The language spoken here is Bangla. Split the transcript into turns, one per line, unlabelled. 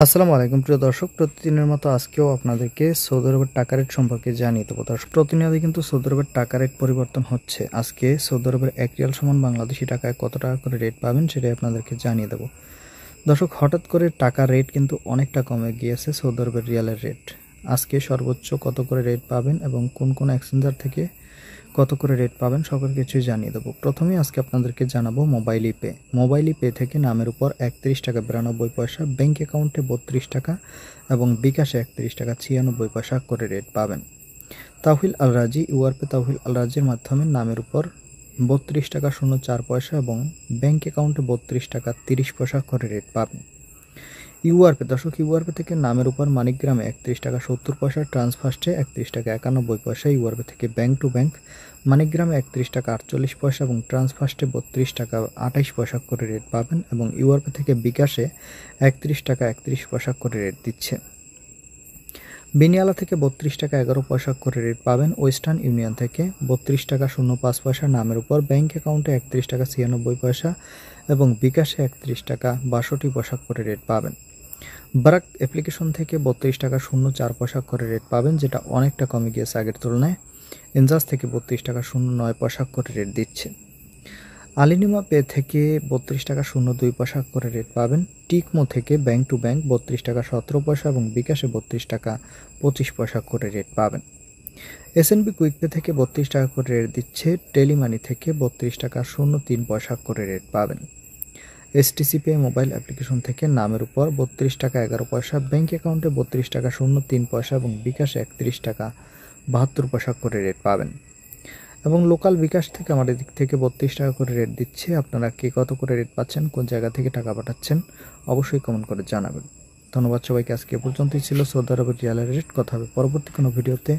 আসসালামু আলাইকুম প্রিয় দর্শক, প্রতিদিনের মতো আজকেও আপনাদেরকে সৌদি আরবের টাকা রেট সম্পর্কে জানিয়ে দেবো। দর্শক, প্রতিনিয়তই কিন্তু সৌদি আরবের টাকা রেট পরিবর্তন হচ্ছে। আজকে সৌদি আরবের 1 রিয়াল সমান বাংলাদেশি টাকায় কত টাকা করে রেট পাবেন সেটাই আপনাদেরকে জানিয়ে দেবো। দর্শক, হঠাৎ করে টাকার রেট কিন্তু অনেকটা কমে গিয়েছে। সৌদি আরবের রিয়ালের রেট আজকে সর্বোচ্চ কত করে রেট পাবেন এবং কোন কোন এক্সচেঞ্জার থেকে কত করে রেট পাবেন সকল কিছুই জানিয়ে দেবো। প্রথমেই আজকে আপনাদেরকে জানাবো মোবাইল পে থেকে নামের উপর 31 টাকা 92 পয়সা, ব্যাঙ্ক অ্যাকাউন্টে 32 টাকা এবং বিকাশে 31 টাকা 96 পয়সা করে রেট পাবেন। তাওহিল আল রাজি ইউআরপে তাওহিল আল রাজির মাধ্যমে নামের উপর 32 টাকা 04 পয়সা এবং ব্যাঙ্ক অ্যাকাউন্টে 32 টাকা 30 পয়সা করে রেট পাবেন। ইউআরপে থেকে নামের উপর মানিকগ্রামে 31 টাকা 70 পয়সা, ট্রান্সফার্স্টে 31 টাকা 91 পয়সা, ইউআরপে থেকে ব্যাংক টু ব্যাংক মানিকগ্রামে 31 টাকা 48 পয়সা এবং ট্রান্সফার্স্টে 32 টাকা 28 পয়সা করে রেট পাবেন এবং ইউআরপে থেকে বিকাশে 31 টাকা 31 পয়সা করে রেট দিচ্ছে। বিনিয়ালা থেকে 32 টাকা 11 পয়সা করে রেট পাবেন। ওয়েস্টার্ন ইউনিয়ন থেকে 32 টাকা 05 পয়সা নামের উপর, ব্যাংক অ্যাকাউন্টে 31 টাকা 96 পয়সা এবং বিকাশে 31 টাকা 62 পয়সা করে রেট পাবেন। বারাক অ্যাপ্লিকেশন থেকে 32 টাকা 04 পয়সা করে রেট পাবেন, যেটা অনেকটা কমে গিয়েছে আগের তুলনায়। এনজাস থেকে 32 টাকা 09 পয়সা করে রেট দিচ্ছে। আলিনিমা পে থেকে 32 টাকা 02 পয়সা করে রেট পাবেন। টিকমো থেকে ব্যাংক টু ব্যাংক 32 টাকা 17 পয়সা এবং বিকাশে 32 টাকা 25 পয়সা করে রেট পাবেন। এসএনবি কুইক পে থেকে 32 টাকা করে রেট দিচ্ছে। টেলিমানি থেকে 32 টাকা 03 পয়সা করে রেট পাবেন। এসটিসি পে মোবাইল অ্যাপ্লিকেশন থেকে নামের উপর 32 টাকা 11 পয়সা, ব্যাঙ্ক অ্যাকাউন্টে 32 টাকা 03 পয়সা এবং বিকাশে 31 টাকা 72 পয়সা করে রেট পাবেন। এবং লোকাল বিকাশ থেকে আমাদের দিক থেকে 32 টাকা করে রেট দিচ্ছে। আপনারা কে কত করে রেট পাচ্ছেন, কোন জায়গা থেকে টাকা পাঠাচ্ছেন অবশ্যই কমেন্ট করে জানাবেন। ধন্যবাদ সবাইকে। আজকে পর্যন্তই ছিল সৌদি আরবের রিয়ালের রেট। কথা হবে পরবর্তী কোনো ভিডিওতে।